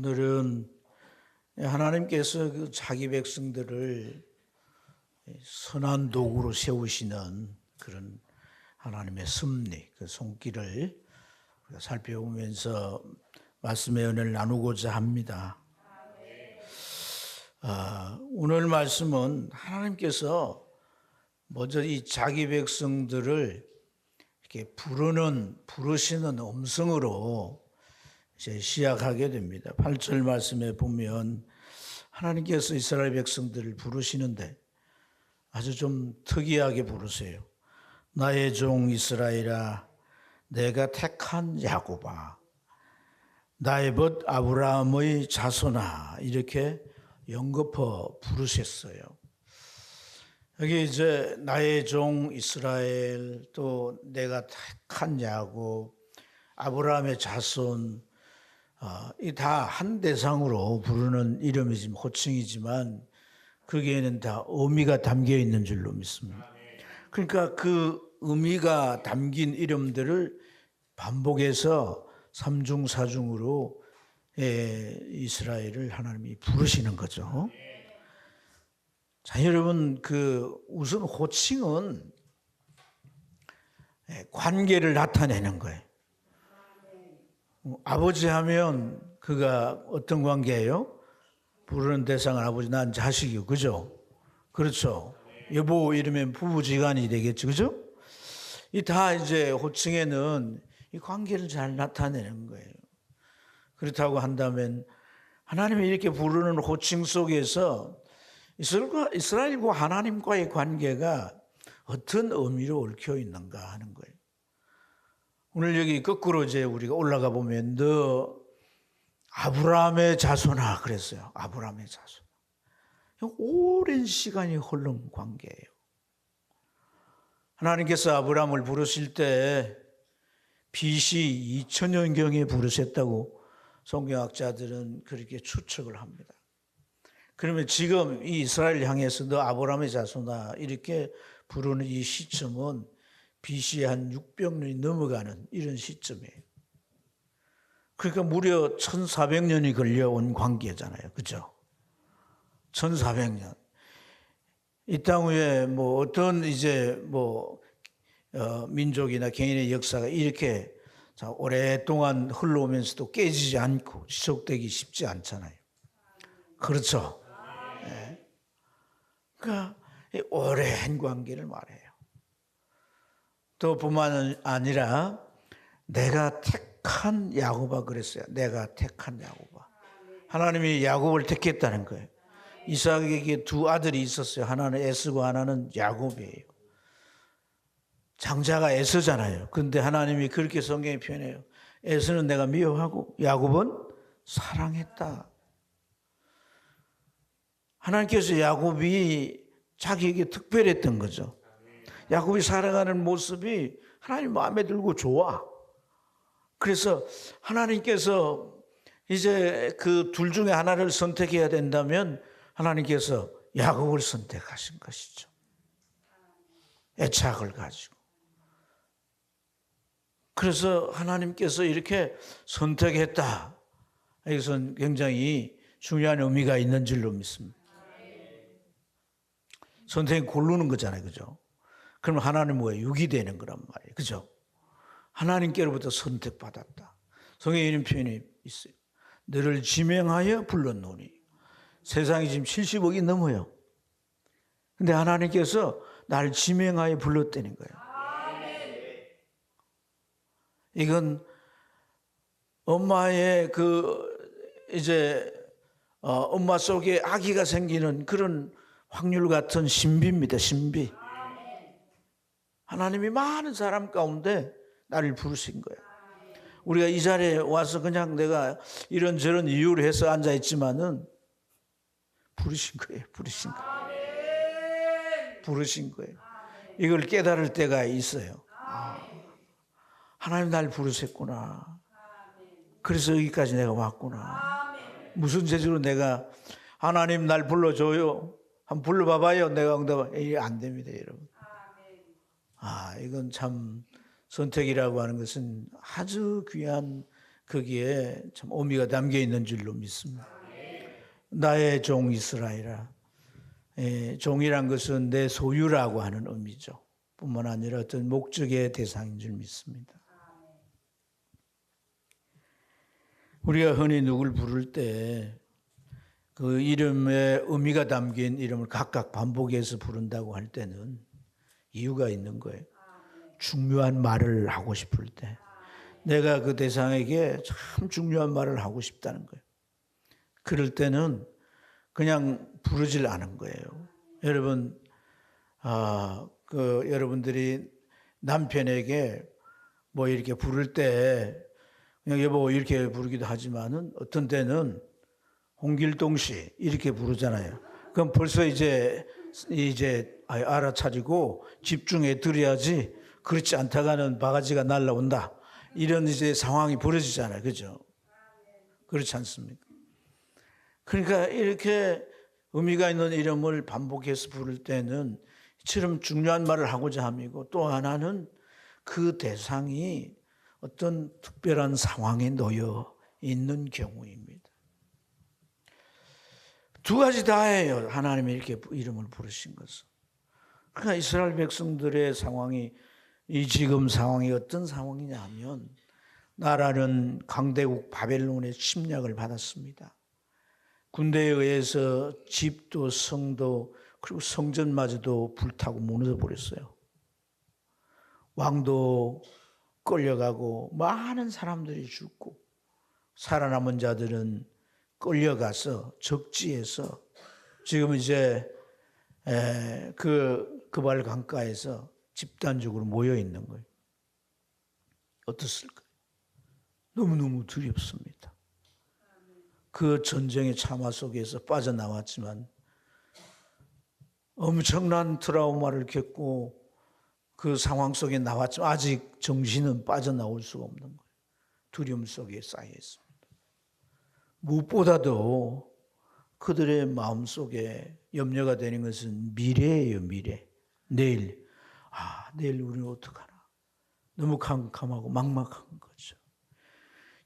오늘은 하나님께서 그 자기 백성들을 선한 도구로 세우시는 그런 하나님의 섭리, 그 손길을 우리가 살펴보면서 말씀의 은혜를 나누고자 합니다. 오늘 말씀은 하나님께서 먼저 이 자기 백성들을 이렇게 부르시는 음성으로 이제 시작하게 됩니다. 8절 말씀에 보면 하나님께서 이스라엘 백성들을 부르시는데 아주 좀 특이하게 부르세요. 나의 종 이스라엘아, 내가 택한 야곱아, 나의 벗 아브라함의 자손아, 이렇게 연거푸 부르셨어요. 여기 이제 나의 종 이스라엘, 또 내가 택한 야곱, 아브라함의 자손, 이 다 한 대상으로 부르는 이름이지만 호칭이지만 거기에는 다 의미가 담겨 있는 줄로 믿습니다. 그러니까 그 의미가 담긴 이름들을 반복해서 삼중 사중으로 이스라엘을 하나님이 부르시는 거죠. 자, 여러분, 우선 호칭은 관계를 나타내는 거예요. 아버지 하면 그가 어떤 관계예요? 부르는 대상은 아버지, 난 자식이요. 그죠? 그렇죠. 여보 이러면 부부지간이 되겠죠. 그죠? 이 다 이제 호칭에는 이 관계를 잘 나타내는 거예요. 그렇다고 한다면 하나님이 이렇게 부르는 호칭 속에서 이스라엘과 하나님과의 관계가 어떤 의미로 얽혀 있는가 하는 거예요. 오늘 여기 거꾸로 이제 우리가 올라가 보면 너 아브라함의 자손아 그랬어요. 아브라함의 자손. 오랜 시간이 흐른 관계예요. 하나님께서 아브라함을 부르실 때 BC 2000년경에 부르셨다고 성경학자들은 그렇게 추측을 합니다. 그러면 지금 이 이스라엘 향해서 너 아브라함의 자손아 이렇게 부르는 이 시점은 BC 한 600년이 넘어가는 이런 시점이에요. 그러니까 무려 1400년이 걸려온 관계잖아요. 그죠? 1400년. 이 땅 위에 어떤 이제 민족이나 개인의 역사가 이렇게 오랫동안 흘러오면서도 깨지지 않고 지속되기 쉽지 않잖아요. 그렇죠? 네. 그러니까 오랜 관계를 말해요. 또 뿐만 아니라 내가 택한 야곱아 그랬어요. 내가 택한 야곱아. 하나님이 야곱을 택했다는 거예요. 이삭에게 두 아들이 있었어요. 하나는 에서고 하나는 야곱이에요. 장자가 에서잖아요. 그런데 하나님이 그렇게 성경에 표현해요. 에서는 내가 미워하고 야곱은 사랑했다. 하나님께서 야곱이 자기에게 특별했던 거죠. 야곱이 살아가는 모습이 하나님 마음에 들고 좋아. 그래서 하나님께서 이제 그 둘 중에 하나를 선택해야 된다면 하나님께서 야곱을 선택하신 것이죠. 애착을 가지고. 그래서 하나님께서 이렇게 선택했다. 이것은 굉장히 중요한 의미가 있는 줄로 믿습니다. 선택이 고르는 거잖아요. 그죠? 그럼 하나님은 뭐예요? 육이 되는 거란 말이에요. 그죠? 하나님께로부터 선택받았다. 성경에 이런 표현이 있어요. 너를 지명하여 불렀노니. 세상이 지금 70억이 넘어요. 근데 하나님께서 나를 지명하여 불렀다는 거예요. 이건 엄마의 엄마 속에 아기가 생기는 그런 확률 같은 신비입니다. 신비. 하나님이 많은 사람 가운데 나를 부르신 거예요. 우리가 이 자리에 와서 그냥 내가 이런저런 이유를 해서 앉아있지만은 부르신 거예요. 부르신 거예요. 부르신 거예요. 이걸 깨달을 때가 있어요. 하나님 날 부르셨구나. 그래서 여기까지 내가 왔구나. 무슨 재주로 내가 하나님 날 불러줘요. 한번 불러봐봐요. 내가 응답해. 안 됩니다, 여러분. 이건 참 선택이라고 하는 것은 아주 귀한 거기에 참 의미가 담겨 있는 줄로 믿습니다. 나의 종 이스라엘아. 종이란 것은 내 소유라고 하는 의미죠. 뿐만 아니라 어떤 목적의 대상인 줄 믿습니다. 우리가 흔히 누굴 부를 때 그 이름에 의미가 담긴 이름을 각각 반복해서 부른다고 할 때는 이유가 있는 거예요. 중요한 말을 하고 싶을 때 내가 그 대상에게 참 중요한 말을 하고 싶다는 거예요. 그럴 때는 그냥 부르질 않은 거예요. 여러분, 여러분들이 남편에게 뭐 이렇게 부를 때 그냥 여보 이렇게 부르기도 하지만은 어떤 때는 홍길동 씨 이렇게 부르잖아요. 그럼 벌써 이제 알아차리고 집중해 드려야지. 그렇지 않다가는 바가지가 날라온다. 이런 이제 상황이 벌어지잖아요. 그죠? 그렇지 않습니까? 그러니까 이렇게 의미가 있는 이름을 반복해서 부를 때는 이처럼 중요한 말을 하고자 함이고 또 하나는 그 대상이 어떤 특별한 상황에 놓여 있는 경우입니다. 두 가지 다예요. 하나님이 이렇게 이름을 부르신 것은. 그러니까 이스라엘 백성들의 상황이 이 지금 상황이 어떤 상황이냐 하면 나라는 강대국 바벨론의 침략을 받았습니다. 군대에 의해서 집도 성도 그리고 성전마저도 불타고 무너져 버렸어요. 왕도 끌려가고 많은 사람들이 죽고 살아남은 자들은 끌려가서 적지에서 지금 이제 그발 강가에서 집단적으로 모여 있는 거예요. 어떻습니까? 너무너무 두렵습니다. 그 전쟁의 참화 속에서 빠져나왔지만 엄청난 트라우마를 겪고 그 상황 속에 나왔지만 아직 정신은 빠져나올 수가 없는 거예요. 두려움 속에 쌓여 있습니다. 무엇보다도 그들의 마음속에 염려가 되는 것은 미래예요. 미래. 내일. 내일 우리는 어떡하나. 너무 캄캄하고 막막한 거죠.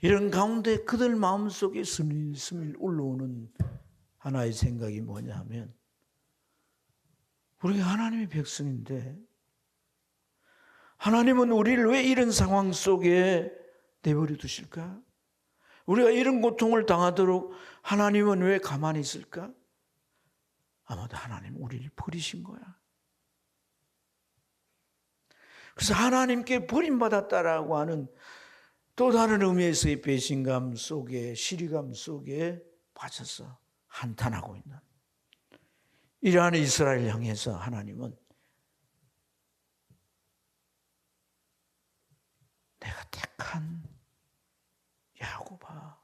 이런 가운데 그들 마음속에 스밀스밀 올라오는 하나의 생각이 뭐냐 하면 우리가 하나님의 백성인데 하나님은 우리를 왜 이런 상황 속에 내버려 두실까? 우리가 이런 고통을 당하도록 하나님은 왜 가만히 있을까? 아마도 하나님 우리를 버리신 거야. 그래서 하나님께 버림받았다라고 하는 또 다른 의미에서의 배신감 속에 시리감 속에 빠져서 한탄하고 있는 이러한 이스라엘 향해서 하나님은 내가 택한 야곱아,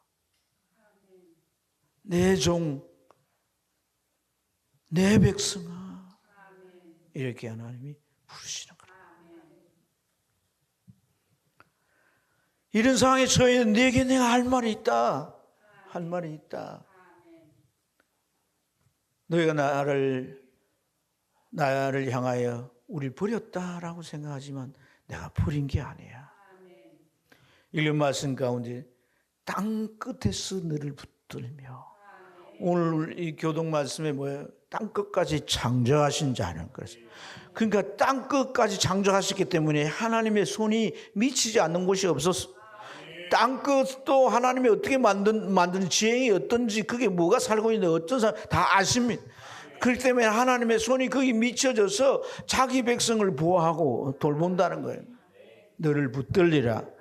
내 종, 내 백성아, 이렇게 하나님이 부르시는 거예요. 이런 상황에 처해 있는 네게 내가 할 말이 있다. 할 말이 있다. 너희가 나를 향하여 우리를 버렸다라고 생각하지만 내가 버린 게 아니야. 읽은 말씀 가운데 땅 끝에서 너를 붙들며 오늘 이 교동 말씀에 뭐예요? 땅 끝까지 창조하신 자는 그랬어요. 그러니까 땅 끝까지 창조하셨기 때문에 하나님의 손이 미치지 않는 곳이 없었어. 땅 끝도 하나님이 어떻게 만든 지행이 어떤지 그게 뭐가 살고 있는 어떤 사람 다 아십니다. 그렇기 때문에 하나님의 손이 거기 미쳐져서 자기 백성을 보호하고 돌본다는 거예요. 너를 붙들리라.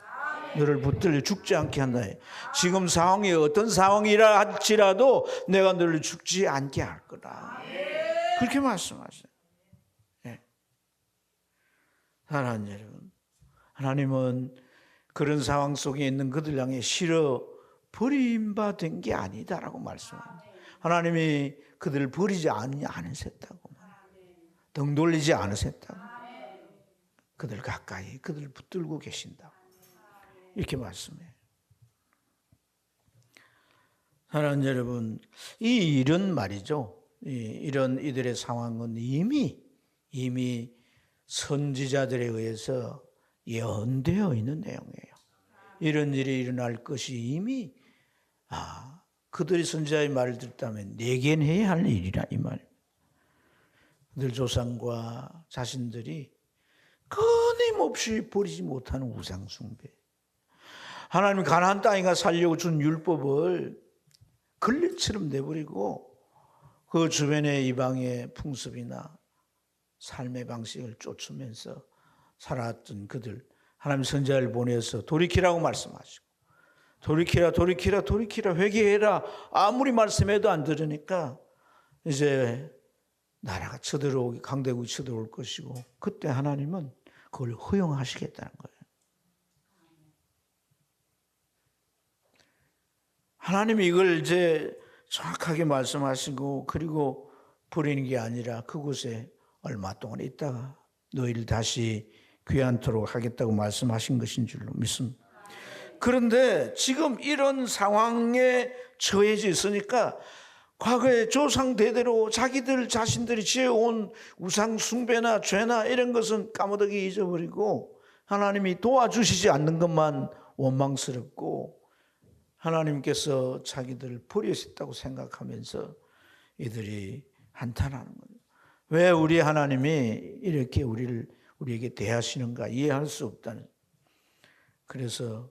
너를 붙들려 죽지 않게 한다. 지금 상황이 어떤 상황이라 할지라도 내가 너를 죽지 않게 할 거다. 그렇게 말씀하셔요. 네. 사랑하는 여러분, 하나님은 그런 상황 속에 있는 그들 향해 실어 버림받은 게 아니다라고 말씀합니다. 하나님이 그들을 버리지 않으셨다고 등 돌리지 않으셨다고 그들 가까이 그들을 붙들고 계신다고 이렇게 말씀해요. 사랑하는 여러분, 이 일은 말이죠. 이런 이들의 상황은 이미 선지자들에 의해서 예언되어 있는 내용이에요. 이런 일이 일어날 것이 이미 그들이 선지자의 말을 듣다면 내겐 해야 할 일이라 이 말입니다. 그들 조상과 자신들이 끊임없이 버리지 못하는 우상 숭배. 하나님 가나안 땅에 살려고 준 율법을 걸레처럼 내버리고 그 주변의 이방의 풍습이나 삶의 방식을 쫓으면서 살았던 그들, 하나님 선지자를 보내서 돌이키라고 말씀하시고 돌이키라 회개해라 아무리 말씀해도 안 들으니까 이제 나라가 쳐들어오기 강대국이 쳐들어올 것이고 그때 하나님은 그걸 허용하시겠다는 거예요. 하나님이 이걸 이제 정확하게 말씀하시고 그리고 버리는 게 아니라 그곳에 얼마 동안 있다가 너희를 다시 귀환토록 하겠다고 말씀하신 것인 줄로 믿습니다. 그런데 지금 이런 상황에 처해져 있으니까 과거에 조상 대대로 자기들 자신들이 지어온 우상 숭배나 죄나 이런 것은 까무득이 잊어버리고 하나님이 도와주시지 않는 것만 원망스럽고 하나님께서 자기들을 버리셨다고 생각하면서 이들이 한탄하는 거예요. 왜 우리 하나님이 이렇게 우리에게 대하시는가 이해할 수 없다는. 그래서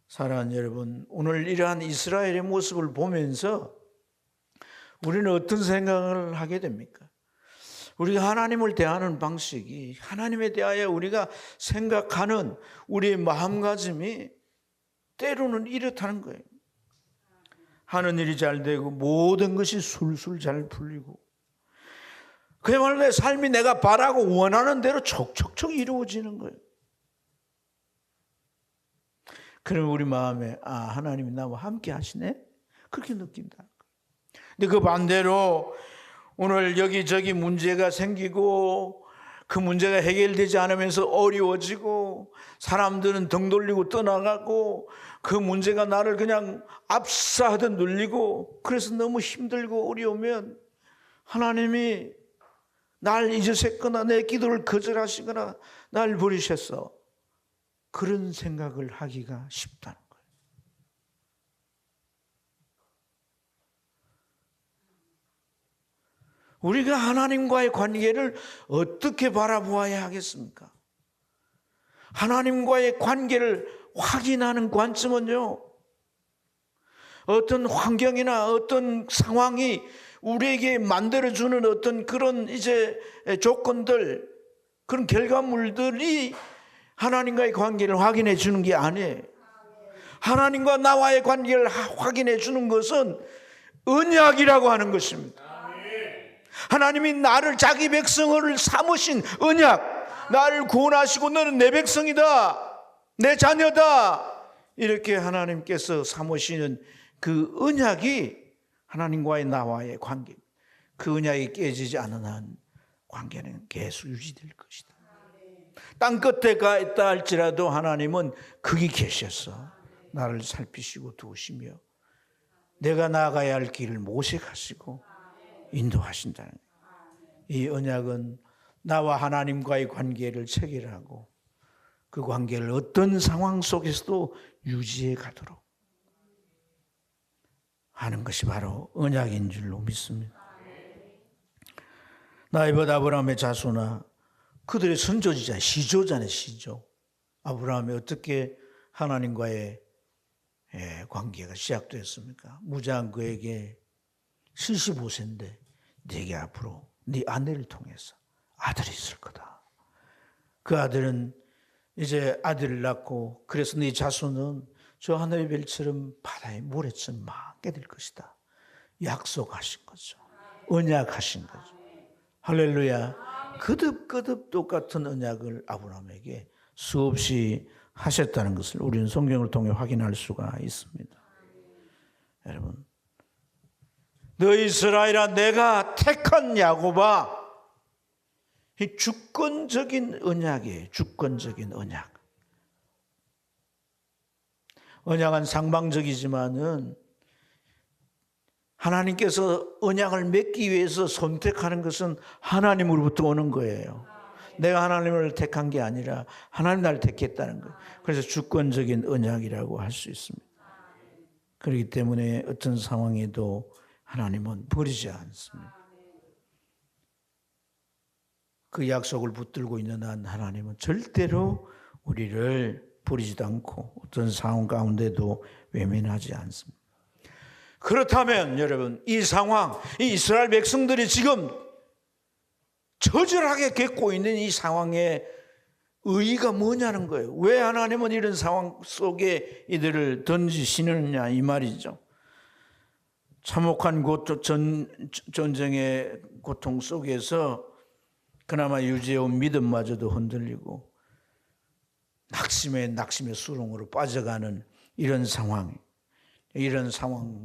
사랑하는 여러분, 오늘 이러한 이스라엘의 모습을 보면서 우리는 어떤 생각을 하게 됩니까? 우리가 하나님을 대하는 방식이 하나님에 대하여 우리가 생각하는 우리의 마음가짐이 때로는 이렇다는 거예요. 하는 일이 잘 되고 모든 것이 술술 잘 풀리고 그야말로 내 삶이 내가 바라고 원하는 대로 촉촉촉 이루어지는 거예요. 그럼 우리 마음에 하나님이 나와 함께 하시네? 그렇게 느낀다. 근데 그 반대로 오늘 여기저기 문제가 생기고 그 문제가 해결되지 않으면서 어려워지고 사람들은 등 돌리고 떠나가고 그 문제가 나를 그냥 압사하듯 눌리고 그래서 너무 힘들고 어려우면 하나님이 날 잊으셨거나 내 기도를 거절하시거나 날 버리셨어. 그런 생각을 하기가 쉽다는 거예요. 우리가 하나님과의 관계를 어떻게 바라보아야 하겠습니까? 하나님과의 관계를 확인하는 관점은요, 어떤 환경이나 어떤 상황이 우리에게 만들어주는 어떤 그런 이제 조건들, 그런 결과물들이 하나님과의 관계를 확인해 주는 게 아니에요. 하나님과 나와의 관계를 확인해 주는 것은 언약이라고 하는 것입니다. 하나님이 나를 자기 백성을 삼으신 언약, 나를 구원하시고 너는 내 백성이다, 내 자녀다, 이렇게 하나님께서 삼으시는 그 언약이 하나님과의 나와의 관계, 그 언약이 깨지지 않는 한 관계는 계속 유지될 것이다. 땅끝에 가 있다 할지라도 하나님은 거기 계셔서 나를 살피시고 두시며 내가 나아가야 할 길을 모색하시고 인도하신다는 거예요. 이 언약은 나와 하나님과의 관계를 체결하고 그 관계를 어떤 상황 속에서도 유지해 가도록 하는 것이 바로 언약인 줄로 믿습니다. 나이봇 아브라함의 자손아, 그들의 선조지자, 시조잖아요, 시조. 아브라함이 어떻게 하나님과의 관계가 시작되었습니까? 무자한 그에게 75세인데 네게 앞으로 네 아내를 통해서 아들이 있을 거다. 그 아들은 이제 아들을 낳고 그래서 네 자손은 저 하늘의 별처럼 바다의 모래처럼 많게 될 것이다. 약속하신 거죠. 언약하신 거죠. 할렐루야. 거듭 똑같은 언약을 아브라함에게 수없이 하셨다는 것을 우리는 성경을 통해 확인할 수가 있습니다. 여러분, 너 이스라엘아, 내가 택한 야곱아, 이 주권적인 언약이에요. 주권적인 언약. 언약은 상방적이지만은 하나님께서 언약을 맺기 위해서 선택하는 것은 하나님으로부터 오는 거예요. 내가 하나님을 택한 게 아니라 하나님 나를 택했다는 거예요. 그래서 주권적인 언약이라고 할 수 있습니다. 그렇기 때문에 어떤 상황에도 하나님은 버리지 않습니다. 그 약속을 붙들고 있는 한 하나님은 절대로 우리를 버리지도 않고 어떤 상황 가운데도 외면하지 않습니다. 그렇다면 여러분, 이 상황, 이 이스라엘 백성들이 지금 처절하게 겪고 있는 이 상황의 의의가 뭐냐는 거예요. 왜 하나님은 이런 상황 속에 이들을 던지시느냐 이 말이죠. 참혹한 전쟁의 고통 속에서 그나마 유지해온 믿음마저도 흔들리고 낙심의 수렁으로 빠져가는 이런 상황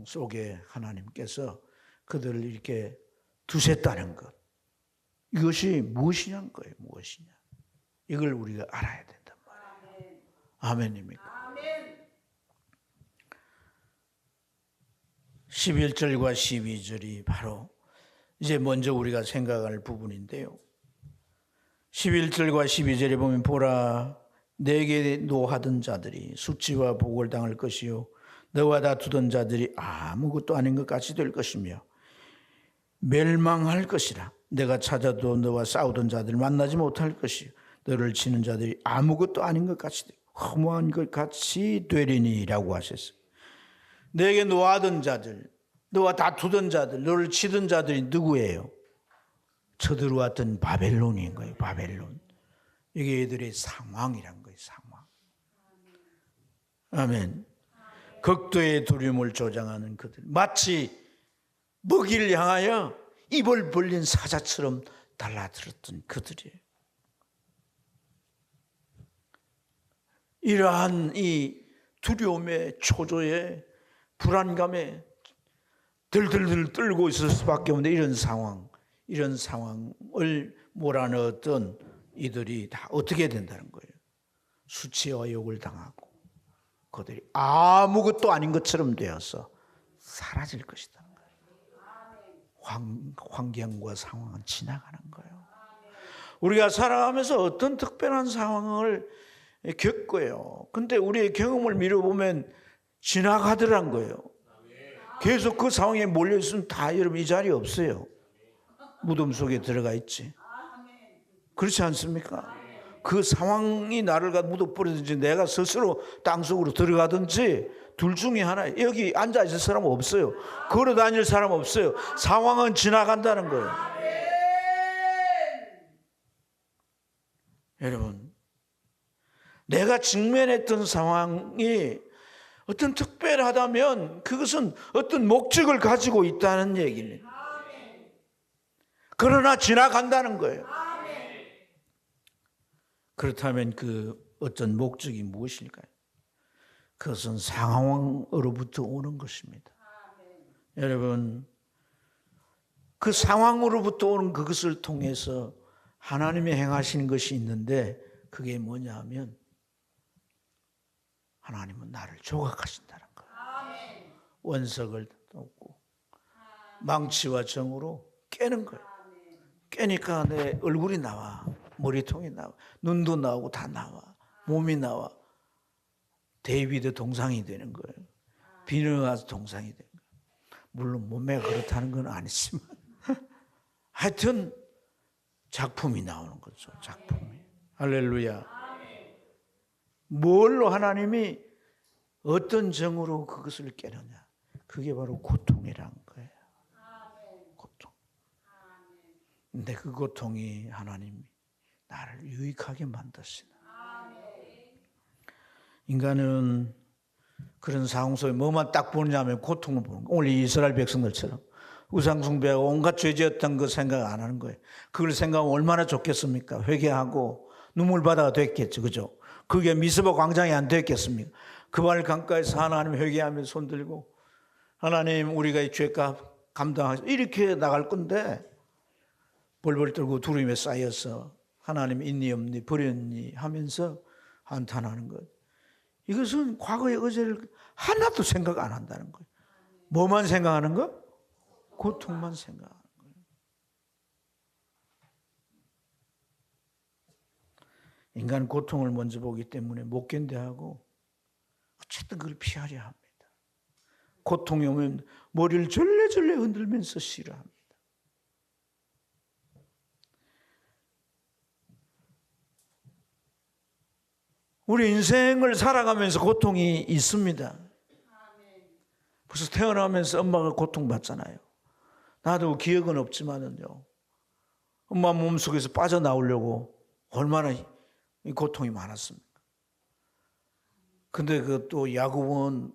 속에 하나님께서 그들을 이렇게 두셨다는 것. 이것이 무엇이냐는 거예요. 무엇이냐. 이걸 우리가 알아야 된단 말이에요. 아멘입니까? 11절과 12절이 바로 이제 먼저 우리가 생각할 부분인데요. 11절과 12절에 보면 보라 내게 노하던 자들이 숙지와 복을 당할 것이요 너와 다투던 자들이 아무것도 아닌 것 같이 될 것이며 멸망할 것이라. 내가 찾아도 너와 싸우던 자들을 만나지 못할 것이요 너를 치는 자들이 아무것도 아닌 것 같이 허무한 것 같이 되리니라고 하셨어요. 내게 노하던 자들, 너와 다투던 자들, 너를 치던 자들이 누구예요? 쳐들어왔던 바벨론인 거예요. 바벨론. 이게 얘들의 상황이란 거예요. 상황. 아멘. 극도의 두려움을 조장하는 그들, 마치 먹이를 향하여 입을 벌린 사자처럼 달라들었던 그들이에요. 이러한 이 두려움의 초조에 불안감에 들들들 떨고 있을 수밖에 없는 이런 상황을 몰아넣었던 이들이 다 어떻게 된다는 거예요? 수치와 욕을 당하고 그들이 아무것도 아닌 것처럼 되어서 사라질 것이다. 환경과 상황은 지나가는 거예요. 우리가 살아가면서 어떤 특별한 상황을 겪어요. 근데 우리의 경험을 미뤄보면 지나가더란 거예요. 계속 그 상황에 몰려있으면 다 여러분 이 자리에 없어요. 무덤 속에 들어가 있지. 그렇지 않습니까? 그 상황이 나를 묻어버리든지 내가 스스로 땅속으로 들어가든지 둘 중에 하나. 여기 앉아있을 사람 없어요. 걸어다닐 사람 없어요. 상황은 지나간다는 거예요. 여러분, 내가 직면했던 상황이 어떤 특별하다면 그것은 어떤 목적을 가지고 있다는 얘기예요. 그러나 지나간다는 거예요. 그렇다면 그 어떤 목적이 무엇일까요? 그것은 상황으로부터 오는 것입니다. 여러분, 그 상황으로부터 오는 그것을 통해서 하나님이 행하시는 것이 있는데 그게 뭐냐 하면 하나님은 나를 조각하신다는 거예요. 원석을 덮고 망치와 정으로 깨는 거예요. 깨니까 내 얼굴이 나와, 머리통이 나와, 눈도 나오고 다 나와, 몸이 나와. 데이비드 동상이 되는 거예요. 비느하스 동상이 되는 거예요. 물론 몸매가 그렇다는 건 아니지만 하여튼 작품이 나오는 거죠. 작품이. 할렐루야. 뭘로 하나님이 어떤 정으로 그것을 깨느냐. 그게 바로 고통이란 거예요. 고통. 근데 그 고통이 하나님이 나를 유익하게 만드시는. 인간은 그런 상황 속에 뭐만 딱 보느냐면 고통을 보는 거예요. 오늘 이스라엘 백성들처럼 우상숭배하고 온갖 죄지었던 거 생각 안 하는 거예요. 그걸 생각하면 얼마나 좋겠습니까? 회개하고 눈물바다가 됐겠죠. 그죠? 그게 미스바 광장이 안 됐겠습니까? 그 발 강가에서 하나님 회개하며 손들고 하나님 우리가 이 죄값 감당하셔서 이렇게 나갈 건데 벌벌 떨고 두려움에 쌓여서 하나님 있니 없니 버렸니 하면서 한탄하는 것. 이것은 과거의 어제를 하나도 생각 안 한다는 거예요. 뭐만 생각하는 거? 고통만 생각하는 거예요. 인간 고통을 먼저 보기 때문에 못 견뎌하고 어쨌든 그걸 피하려 합니다. 고통이 오면 머리를 절레절레 흔들면서 싫어합니다. 우리 인생을 살아가면서 고통이 있습니다. 벌써 태어나면서 엄마가 고통받잖아요. 나도 기억은 없지만은요, 엄마 몸속에서 빠져나오려고 얼마나 이 고통이 많았습니까? 근데 그 또 야곱은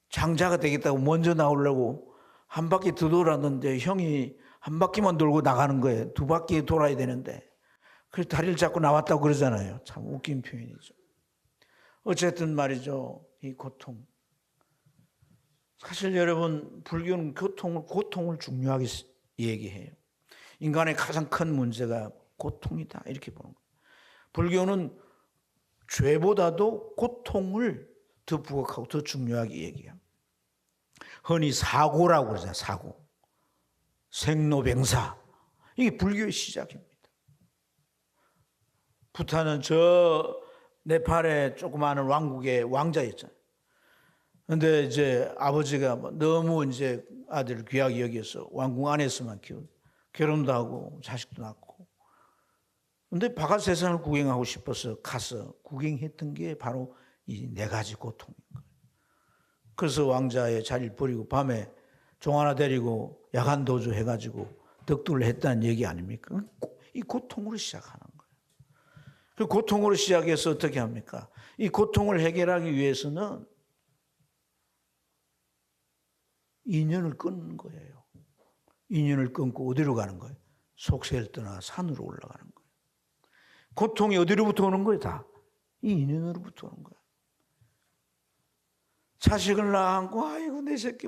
장자가 되겠다고 먼저 나오려고 한 바퀴 더 돌았는데 형이 한 바퀴만 돌고 나가는 거예요. 두 바퀴 돌아야 되는데. 그래서 다리를 잡고 나왔다고 그러잖아요. 참 웃긴 표현이죠. 어쨌든 말이죠. 이 고통. 사실 여러분, 불교는 고통을 중요하게 얘기해요. 인간의 가장 큰 문제가 고통이다. 이렇게 보는 거예요. 불교는 죄보다도 고통을 더 부각하고 더 중요하게 얘기합니다. 흔히 사고라고 그러잖아요. 사고. 생로병사. 이게 불교의 시작입니다. 부탄은 저 네팔의 조그마한 왕국의 왕자였잖아요. 근데 이제 아버지가 너무 이제 아들을 귀하게 여겨서 왕궁 안에서만 결혼도 하고 자식도 낳고. 근데 바깥 세상을 구경하고 싶어서 가서 구경했던 게 바로 이 네 가지 고통인 거예요. 그래서 왕자의 자리를 버리고 밤에 종 하나 데리고 야간 도주 해가지고 덕도를 했다는 얘기 아닙니까? 이 고통으로 시작하는 거예요. 그 고통으로 시작해서 어떻게 합니까? 이 고통을 해결하기 위해서는 인연을 끊는 거예요. 인연을 끊고 어디로 가는 거예요? 속세를 떠나 산으로 올라가는 거예요. 고통이 어디로부터 오는 거예요? 다 이 인연으로부터 오는 거예요. 자식을 낳고 아이고 내 새끼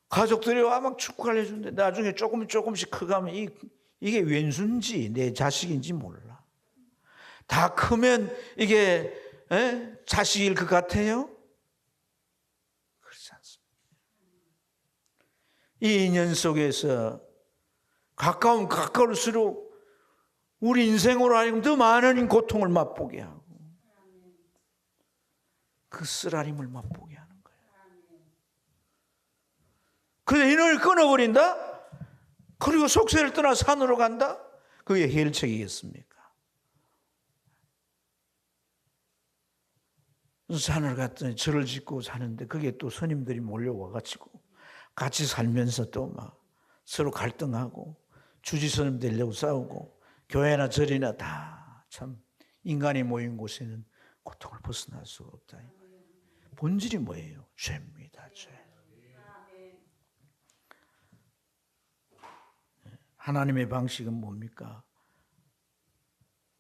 가족들이 와 막 축하를 해주는데 나중에 조금씩 커가면 이게 왼수인지 내 자식인지 몰라. 다 크면 이게 자식일 것 같아요? 그렇지 않습니다. 이 인연 속에서 가까울수록 우리 인생으로 하여금 더 많은 고통을 맛보게 하고 그 쓰라림을 맛보게 하는 거예요. 그래서 인연을 끊어버린다? 그리고 속세를 떠나 산으로 간다? 그게 해일책이겠습니까? 산을 갔더니 절을 짓고 사는데 그게 또 스님들이 몰려와가지고 같이 살면서 또 막 서로 갈등하고 주지스님 되려고 싸우고 교회나 절이나 다 참 인간이 모인 곳에는 고통을 벗어날 수가 없다. 본질이 뭐예요? 죄입니다. 죄. 하나님의 방식은 뭡니까?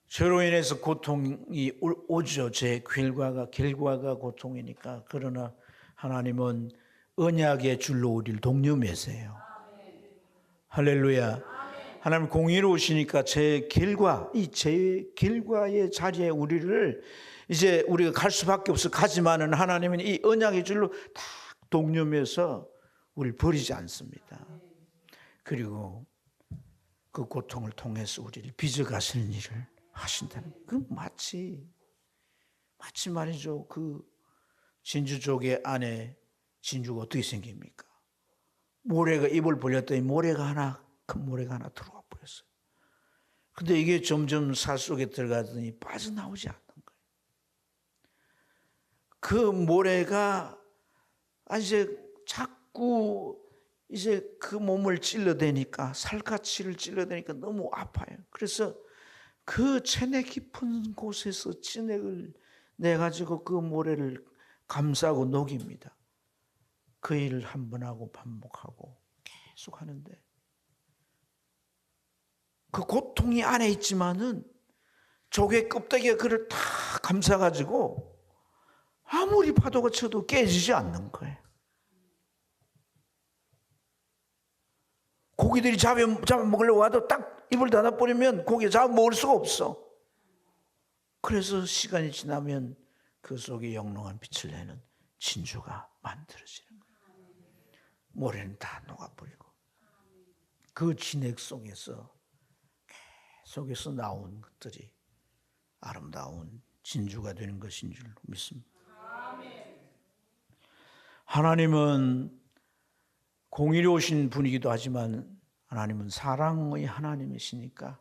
죄로 인해서 고통이 오죠. 죄 결과가 고통이니까. 그러나 하나님은 언약의 줄로 우리를 독려매세요. 할렐루야. 하나님 공의로우시니까 제 결과의 자리에 우리를 이제 우리가 갈 수밖에 없어. 가지만은 하나님은 이 언약의 줄로 딱 독려매서 우리를 버리지 않습니다. 그리고 그 고통을 통해서 우리를 빚어가시는 일을 하신다는 그 마치 말이죠. 그 진주조개 안에 진주가 어떻게 생깁니까? 모래가 입을 벌렸더니 큰 모래가 하나 들어와 버렸어요. 근데 이게 점점 살 속에 들어가더니 빠져나오지 않는 거예요. 그 모래가 이제 자꾸 이제 그 몸을 찔러대니까 살갗을 찔러대니까 너무 아파요. 그래서 그 체내 깊은 곳에서 진액을 내가지고 그 모래를 감싸고 녹입니다. 그 일을 한 번 하고 반복하고 계속 하는데 그 고통이 안에 있지만은 조개 껍데기가 그를 다 감싸가지고 아무리 파도가 쳐도 깨지지 않는 거예요. 고기들이 잡아먹으려고 와도 딱 입을 닫아버리면 고기 잡아먹을 수가 없어. 그래서 시간이 지나면 그 속에 영롱한 빛을 내는 진주가 만들어지는 거예요. 모래는 다 녹아버리고 그 진액 속에서 나온 것들이 아름다운 진주가 되는 것인 줄 믿습니다. 하나님은 공의로우신 분이기도 하지만 하나님은 사랑의 하나님이시니까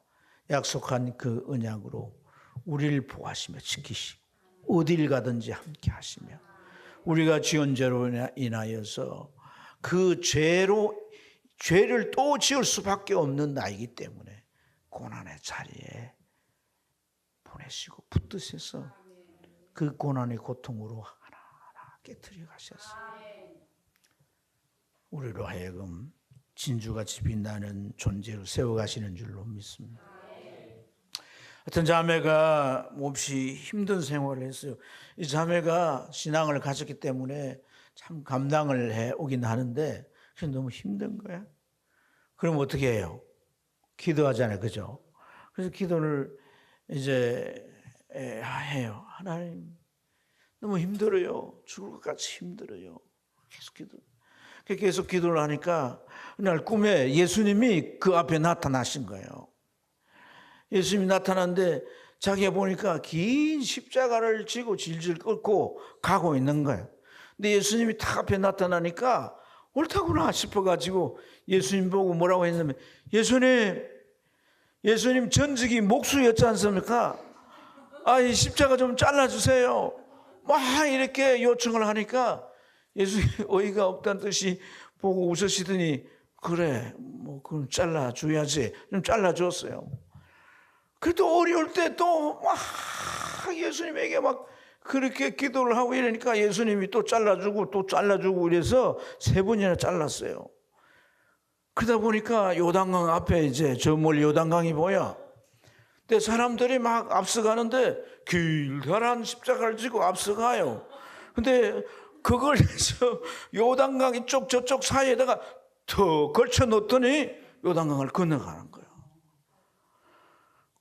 약속한 그 언약으로 우리를 보호하시며 지키시고 어딜 가든지 함께 하시며 우리가 지은 죄로 인하여서 그 죄를 또 지을 수밖에 없는 나이기 때문에 고난의 자리에 보내시고 붙드셔서 그 고난의 고통으로 하나하나 깨트려 가셨어요. 우리로 하여금 진주같이 빛나는 존재로 세워가시는 줄로 믿습니다. 어떤 자매가 몹시 힘든 생활을 했어요. 이 자매가 신앙을 가졌기 때문에 참 감당을 해오긴 하는데 그게 너무 힘든 거야. 그럼 어떻게 해요? 기도하잖아요. 그죠? 그래서 기도를 이제 해요. 하나님 너무 힘들어요. 죽을 것 같이 힘들어요. 계속 기도를 하니까 그날 꿈에 예수님이 그 앞에 나타나신 거예요. 예수님이 나타났는데 자기가 보니까 긴 십자가를 지고 질질 끌고 가고 있는 거예요. 근데 예수님이 딱 앞에 나타나니까 옳다구나 싶어가지고 예수님 보고 뭐라고 했냐면 예수님 전직이 목수였지 않습니까? 이 십자가 좀 잘라주세요. 막 이렇게 요청을 하니까 예수님 어이가 없다는 뜻이 보고 웃으시더니 그래 그럼 잘라줘야지. 좀 잘라줬어요. 그래도 어려울 때 또 막 예수님에게 막 그렇게 기도를 하고 이러니까 예수님이 또 잘라주고 이래서 3번이나 잘랐어요. 그러다 보니까 요단강 앞에 이제 저 멀리 요단강이 보여. 근데 사람들이 막 앞서가는데 길다란 십자가를 지고 앞서가요. 근데 그걸 해서 요단강 이쪽 저쪽 사이에다가 더 걸쳐 놓더니 요단강을 건너가는 거예요.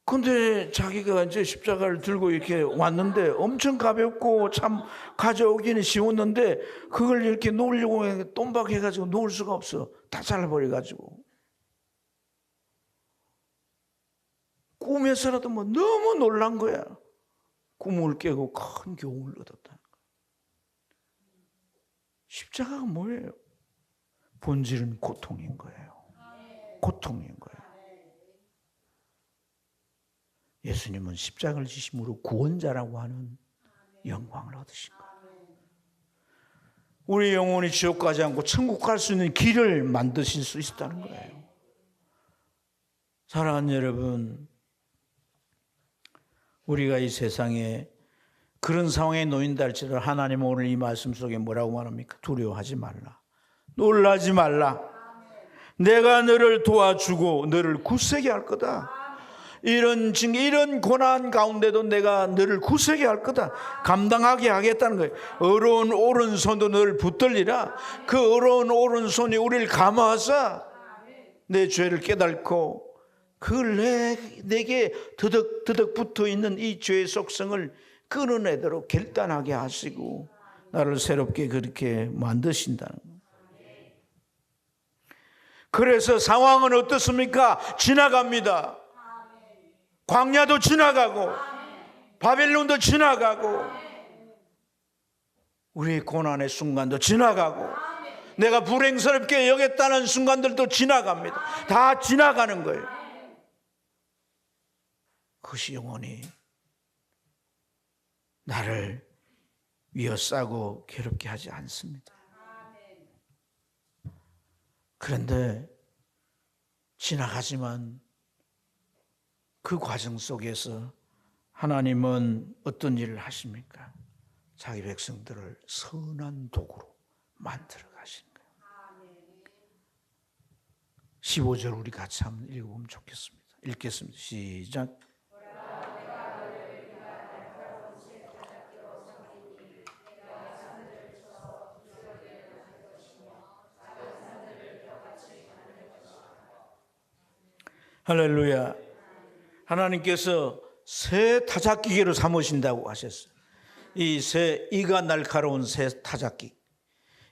근데 자기가 이제 십자가를 들고 이렇게 왔는데 엄청 가볍고 참 가져오기는 쉬웠는데 그걸 이렇게 놓으려고 똠박해가지고 놓을 수가 없어. 다 잘라버려가지고. 꿈에서라도 너무 놀란 거야. 꿈을 깨고 큰 교훈을 얻었다는 거야. 십자가가 뭐예요? 본질은 고통인 거예요. 고통인 거예요. 예수님은 십자가를 지심으로 구원자라고 하는 영광을 얻으신 거예요. 우리 영혼이 지옥 가지 않고 천국 갈 수 있는 길을 만드실 수 있다는 거예요. 사랑하는 여러분, 우리가 이 세상에 그런 상황에 놓인다 할지라도 하나님은 오늘 이 말씀 속에 뭐라고 말합니까? 두려워하지 말라. 놀라지 말라. 내가 너를 도와주고 너를 굳세게 할 거다. 이런 고난 가운데도 내가 너를 굳세게 할 거다. 감당하게 하겠다는 거예요. 어려운 오른손도 너를 붙들리라. 그 어려운 오른손이 우리를 감화하사 내 죄를 깨닫고 내게 드덕드덕 붙어있는 이 죄의 속성을 끊어내도록 결단하게 하시고 나를 새롭게 그렇게 만드신다는 거예요. 그래서 상황은 어떻습니까? 지나갑니다. 광야도 지나가고 바벨론도 지나가고 우리의 고난의 순간도 지나가고 내가 불행스럽게 여겼다는 순간들도 지나갑니다. 다 지나가는 거예요. 그것이 영원히 나를 위협싸고 괴롭게 하지 않습니다. 그런데 지나가지만 그 과정 속에서 하나님은 어떤 일을 하십니까? 자기 백성들을 선한 도구로 만들어 가시는 거예요. 15절 우리 같이 한번 읽어보면 좋겠습니다. 읽겠습니다. 시작. 할렐루야. 하나님께서 새 타작기계로 삼으신다고 하셨어요. 이가 날카로운 새 타작기.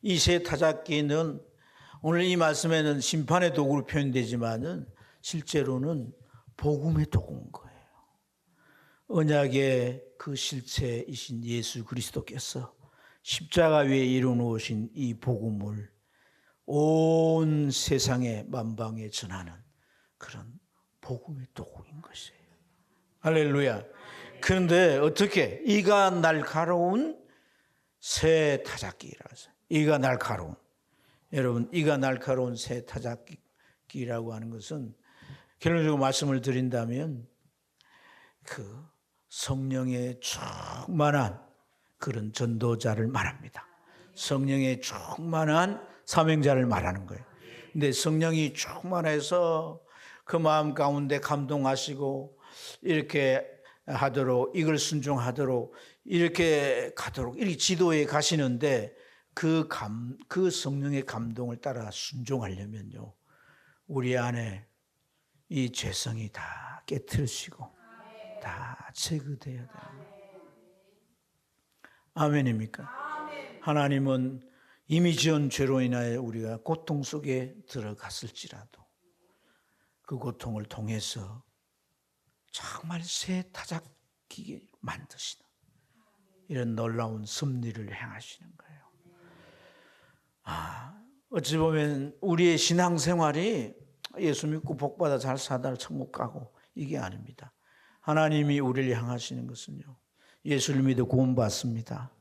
이 새 타작기는 오늘 이 말씀에는 심판의 도구로 표현되지만은 실제로는 복음의 도구인 거예요. 언약의 그 실체이신 예수 그리스도께서 십자가 위에 이루어놓으신 이 복음을 온 세상에 만방에 전하는 그런 복음의 도구인 것이에요. 할렐루야. 그런데 어떻게 이가 날카로운 새 타작기라서 이가 날카로운 여러분 이가 날카로운 새 타작기라고 하는 것은 결론적으로 말씀을 드린다면 그 성령의 충만한 그런 전도자를 말합니다. 성령의 충만한 사명자를 말하는 거예요. 근데 성령이 충만해서 그 마음 가운데 감동하시고 이렇게 하도록 이걸 순종하도록 이렇게 가도록 이렇게 지도에 가시는데 그 성령의 감동을 따라 순종하려면요 우리 안에 이 죄성이 다 깨트려지고 다 제거돼야 됩니다. 아멘입니까? 하나님은 이미 지은 죄로 인하여 우리가 고통 속에 들어갔을지라도 그 고통을 통해서 정말 새 타작기를 만드시는 이런 놀라운 섭리를 행하시는 거예요. 어찌 보면 우리의 신앙생활이 예수 믿고 복받아 잘 사다 천국 가고 이게 아닙니다. 하나님이 우리를 향하시는 것은요 예수를 믿어 구원받습니다.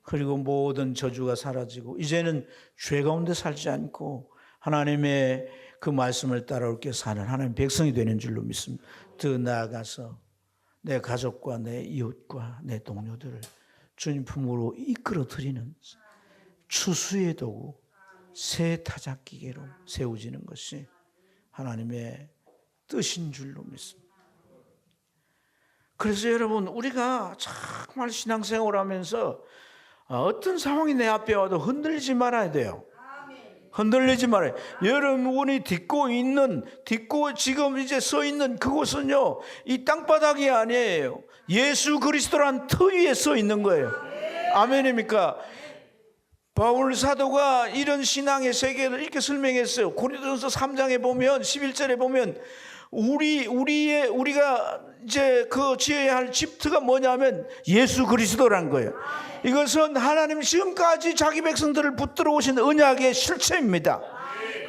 그리고 모든 저주가 사라지고 이제는 죄 가운데 살지 않고 하나님의 그 말씀을 따라올게 사는 하나님의 백성이 되는 줄로 믿습니다. 더 나아가서 내 가족과 내 이웃과 내 동료들을 주님 품으로 이끌어드리는 추수의 도구 새 타작기계로 세워지는 것이 하나님의 뜻인 줄로 믿습니다. 그래서 여러분 우리가 정말 신앙생활을 하면서 어떤 상황이 내 앞에 와도 흔들리지 말아야 돼요. 흔들리지 말아요. 여러분이 딛고 지금 이제 서 있는 그곳은요 이 땅바닥이 아니에요. 예수 그리스도란 터 위에 서 있는 거예요. 아멘입니까? 바울 사도가 이런 신앙의 세계를 이렇게 설명했어요. 고린도전서 3장에 보면 11절에 보면 우리가 이제 그 지어야 할 집트가 뭐냐면 예수 그리스도란 거예요. 이것은 하나님 지금까지 자기 백성들을 붙들어 오신 언약의 실체입니다.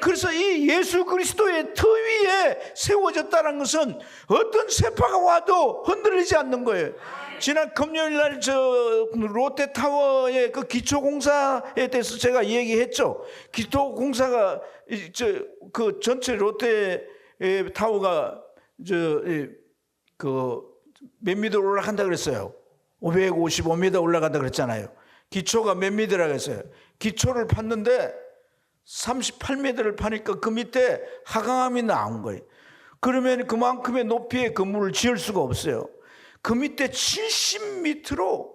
그래서 이 예수 그리스도의 터 위에 세워졌다는 것은 어떤 세파가 와도 흔들리지 않는 거예요. 지난 금요일 날 롯데타워의 그 기초공사에 대해서 제가 얘기했죠. 기초공사가 그 전체 롯데타워가 몇 미터 올라간다 그랬어요. 555m 올라간다 그랬잖아요. 기초가 몇 미터라고 했어요. 기초를 팠는데 38m를 파니까 그 밑에 하강함이 나온 거예요. 그러면 그만큼의 높이의 건물을 지을 수가 없어요. 그 밑에 70m로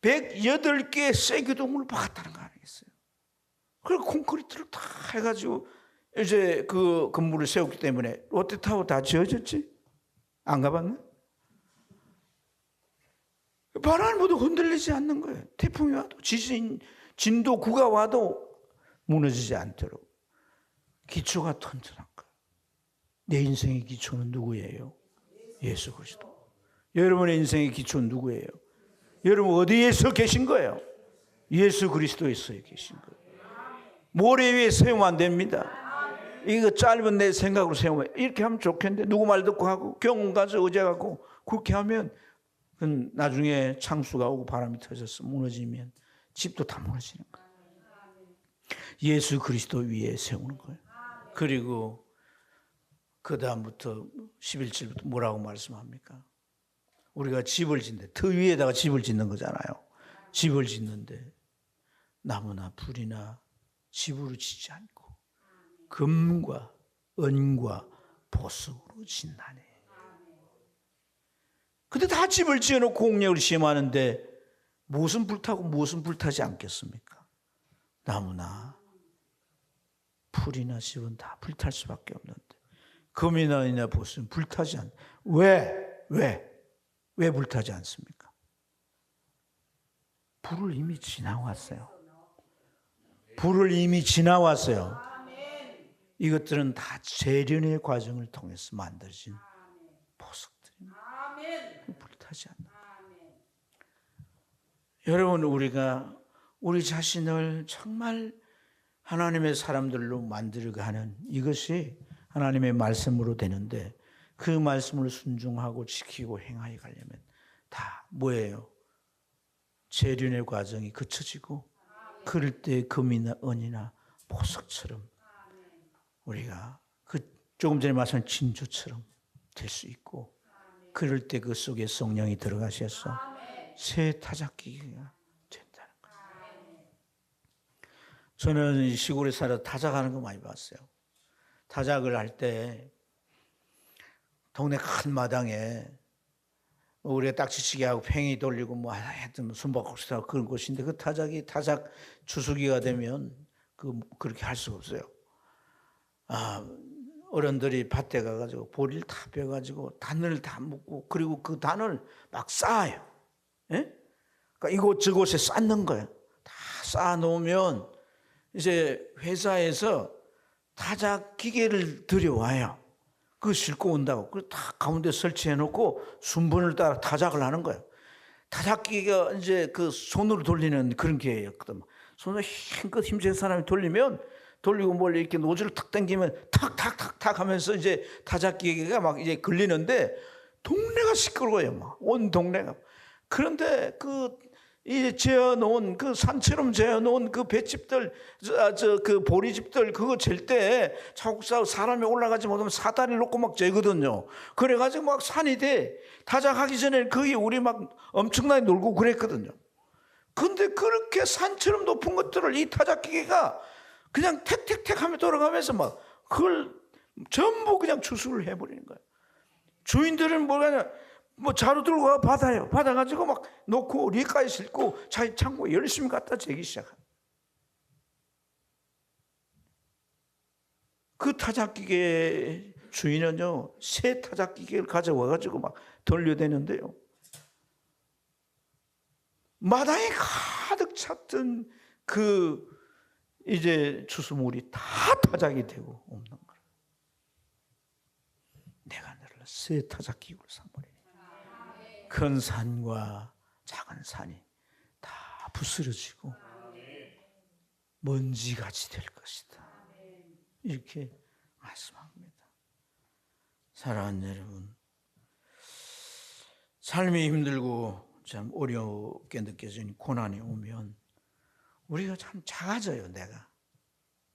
108개의 쇠기둥을 박았다는 거 아니겠어요? 그리고 콘크리트를 다 해가지고 이제 그 건물을 세웠기 때문에 롯데타워 다 지어졌지? 안 가봤나? 바람 모두 흔들리지 않는 거예요. 태풍이 와도 진도 9가 와도 무너지지 않도록 기초가 튼튼한 거예요. 내 인생의 기초는 누구예요? 예수 그리스도. 여러분의 인생의 기초는 누구예요? 여러분 어디에서 계신 거예요? 예수 그리스도에 서 계신 거예요. 모래 위에 세우면 안 됩니다. 이거 짧은 내 생각으로 세우면 이렇게 하면 좋겠는데 누구 말 듣고 하고 경험 가서 의지하고 그렇게 하면 나중에 창수가 오고 바람이 터져서 무너지면 집도 다 무너지는 거예요. 예수 그리스도 위에 세우는 거예요. 그리고 그 다음부터 11절부터 뭐라고 말씀합니까? 우리가 집을 짓는데 터 위에다가 집을 짓는 거잖아요. 집을 짓는데 나무나 풀이나 집으로 짓지 않고 금과 은과 보석으로 짓나니. 근데 다 집을 지어놓고 공력을 시험하는데 무엇은 불타고 무엇은 불타지 않겠습니까? 나무나 풀이나 집은 다 불탈 수밖에 없는데 금이나 은이나 보석은 불타지 않. 왜 불타지 않습니까? 불을 이미 지나왔어요. 불을 이미 지나왔어요. 이것들은 다 재련의 과정을 통해서 만들어진 보석들입니다. 불타지 여러분, 우리가 우리 자신을 정말 하나님의 사람들로 만들어가는 이것이 하나님의 말씀으로 되는데, 그 말씀을 순종하고 지키고 행하여 가려면 다 뭐예요? 재륜의 과정이 거쳐지고, 그럴 때 금이나 은이나 보석처럼 우리가 그 조금 전에 말씀한 진주처럼 될 수 있고, 그럴 때 그 속에 성령이 들어가셔서 새 타작기가 된다는 거예요. 저는 시골에 살아 타작하는 거 많이 봤어요. 타작을 할 때 동네 큰 마당에 우리가 딱지치기 하고 팽이 돌리고 뭐 하여튼 숨바꼭질 하고 그런 곳인데, 그 타작이 타작 주수기가 되면 그렇게 할 수가 없어요. 어른들이 밭에 가가지고 보리를 다 빼가지고 단을 다 묶고, 그리고 그 단을 막 쌓아요. 예? 그러니까 이곳저곳에 쌓는 거예요. 다 쌓아 놓으면 이제 회사에서 타작 기계를 들여와요. 그거 싣고 온다고. 그걸 다 가운데 설치해 놓고 순번을 따라 타작을 하는 거예요. 타작 기계가 이제 그 손으로 돌리는 그런 기계였거든. 손을 힘껏 힘센 사람이 돌리고 뭘 이렇게 노즐을 탁 당기면 탁탁탁탁 하면서 이제 타작 기계가 막 이제 걸리는데, 동네가 시끄러워요. 막 온 동네가. 그런데 이 재어놓은 그 산처럼 재어놓은 그 볏집들, 그 보리집들, 그거 잴 때 자꾸 사람이 올라가지 못하면 사다리를 놓고 막 재거든요. 그래가지고 막 산이 돼. 타작하기 전에 거기 우리 막 엄청나게 놀고 그랬거든요. 근데 그렇게 산처럼 높은 것들을 이 타작기계가 그냥 택택택 하며 돌아가면서 막 그걸 전부 그냥 추수를 해버리는 거예요. 주인들은 뭐냐, 뭐 자루 들고 가 받아요. 받아가지고 막 놓고 리까지 싣고 자기 창고에 열심히 갖다 재기 시작합니다. 그 타작기계 주인은요, 새 타작기계를 가져와가지고 막 돌려대는데요, 마당에 가득 찼던 그 이제 추수물이 다 타작이 되고 없는 거예요. 내가 너를 새 타작기구로 삼으리니 큰 산과 작은 산이 다 부스러지고 먼지같이 될 것이다. 이렇게 말씀합니다. 사랑하는 여러분, 삶이 힘들고 참 어렵게 느껴지는 고난이 오면 우리가 참 작아져요. 내가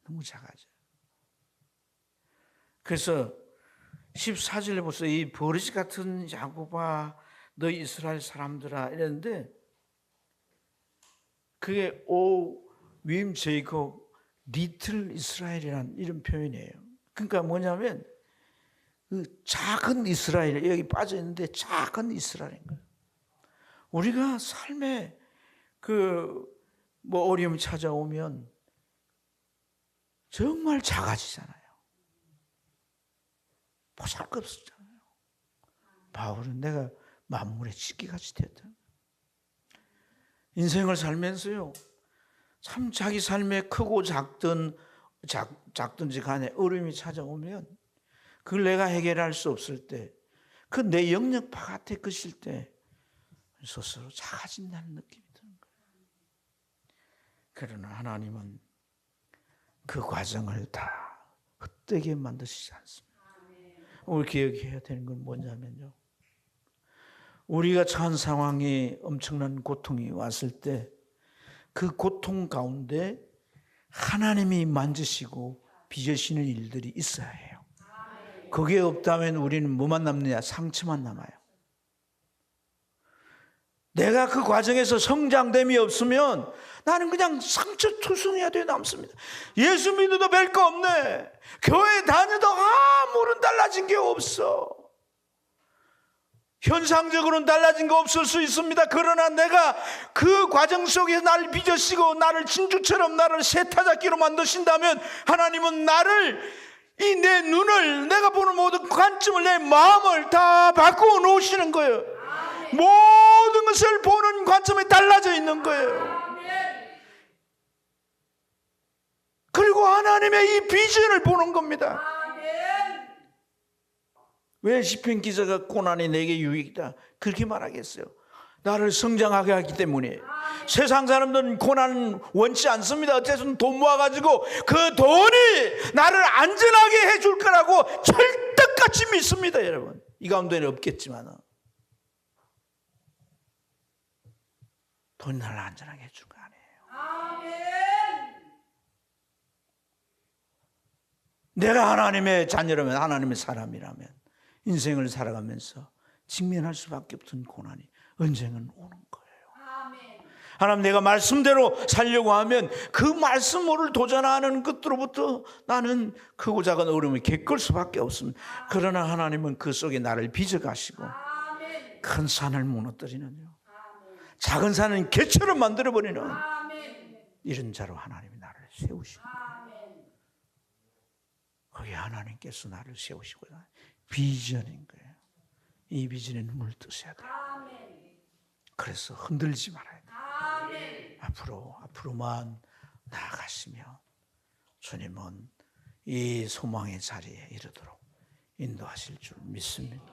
너무 작아져요. 그래서 14절에 보세요. 이 버릇 같은 야곱아, 너 이스라엘 사람들아 이랬는데, 그게 오 윈 제이콥 리틀 이스라엘이라는 이런 표현이에요. 그러니까 뭐냐면 그 작은 이스라엘, 여기 빠져 있는데 작은 이스라엘인 거예요. 우리가 삶에 뭐 어려움이 찾아오면 정말 작아지잖아요. 보잘것없잖아요. 바울은 내가 만물의 찢기같이 됐다. 인생을 살면서요, 참 자기 삶에 크고 작든지 간에 어려움이 찾아오면 그걸 내가 해결할 수 없을 때, 그 내 영역 바깥에 것일 때 스스로 작아진다는 느낌이 드는 거예요. 그러나 하나님은 그 과정을 다 헛되게 만드시지 않습니다. 오늘 기억해야 되는 건 뭐냐면요, 우리가 처한 상황이 엄청난 고통이 왔을 때 그 고통 가운데 하나님이 만지시고 빚으시는 일들이 있어야 해요. 그게 없다면 우리는 뭐만 남느냐? 상처만 남아요. 내가 그 과정에서 성장됨이 없으면 나는 그냥 상처투성이가 되어 남습니다. 예수 믿어도 별 거 없네. 교회 다녀도 아무런 달라진 게 없어. 현상적으로는 달라진 거 없을 수 있습니다. 그러나 내가 그 과정 속에서 나를 빚으시고 나를 진주처럼 나를 새 타작기로 만드신다면 하나님은 나를, 이 내 눈을, 내가 보는 모든 관점을, 내 마음을 다 바꾸어 놓으시는 거예요. 모든 것을 보는 관점이 달라져 있는 거예요. 그리고 하나님의 이 비전을 보는 겁니다. 왜 시편 기자가 고난이 내게 유익이다 그렇게 말하겠어요? 나를 성장하게 하기 때문에. 세상 사람들은 고난 원치 않습니다. 어쨌든 돈 모아가지고 그 돈이 나를 안전하게 해줄 거라고 철떡같이 믿습니다, 여러분. 이 가운데는 없겠지만 돈이 나를 안전하게 해줄 거 아니에요. 내가 하나님의 자녀라면, 하나님의 사람이라면 인생을 살아가면서 직면할 수밖에 없던 고난이 언젠가는 오는 거예요. 하나님, 내가 말씀대로 살려고 하면 그 말씀을 도전하는 것으로부터 나는 크고 작은 어려움을 겪을 수밖에 없습니다. 그러나 하나님은 그 속에 나를 빚어가시고 큰 산을 무너뜨리는, 작은 산은 개처럼 만들어버리는 이런 자로 하나님이 나를 세우십니다. 거기에 하나님께서 나를 세우시고 비전인 거예요. 이 비전에 눈을 뜨셔야 돼요. 그래서 흔들지 말아야 돼요. 앞으로만 나아가시며 주님은 이 소망의 자리에 이르도록 인도하실 줄 믿습니다.